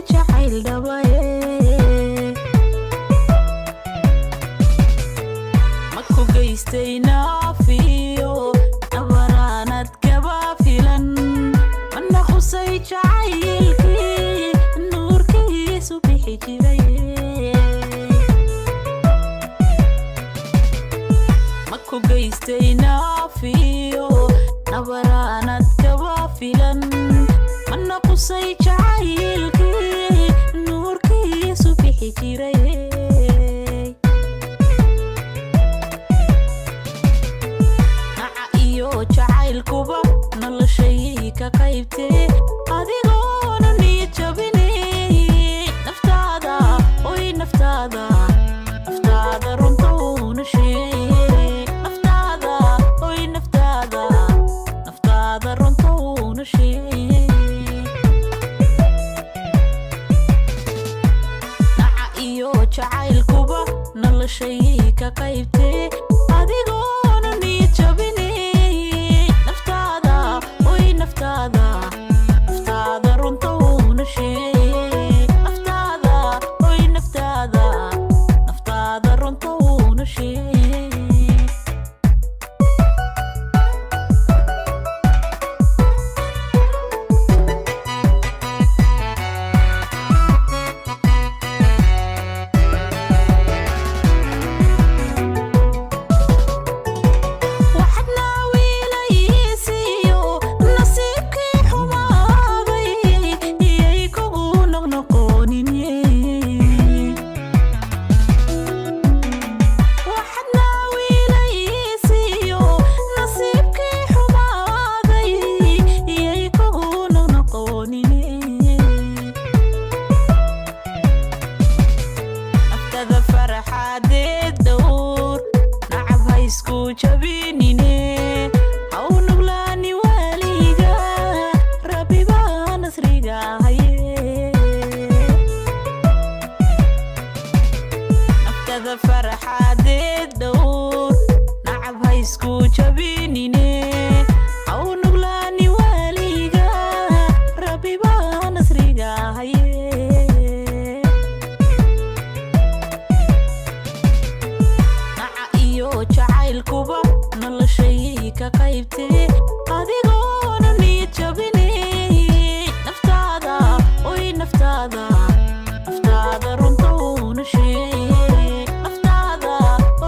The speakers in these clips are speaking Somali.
jacayl dhawaye maku geystay naafiyo abaraanad kaba filan mana khusay jacaylkii nuurkiisu bixi jiray maku geystay naafiyo abaraanad kaba filan mana khusay jacaylkii nuurkiisu bixi jiray jacaylkuba noloshay ka qaybtee adigoona niyad jabinay naftaada oy naftaada runta uuna sheeg naftaada oy naftaada runta uuna sheeg naca iyo jacaylkuba noloshay ka qaybtee adigoona niyad jabinay naftaada runta uuna sheeg naftaada oy naftaada runta uuna sheeg jacaylkuba noloshay ka qaybtee adigoona niyad jabinay naftaada oy naftaada runta uuna sheeg naftaada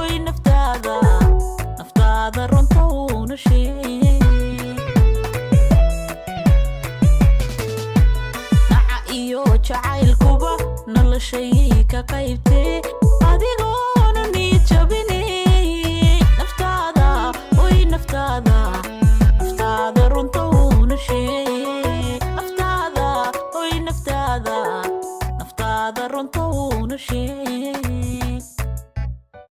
oy naftaada runta uuna sheeg naca iyo jacaylkuba noloshay ka qaybtee adigoo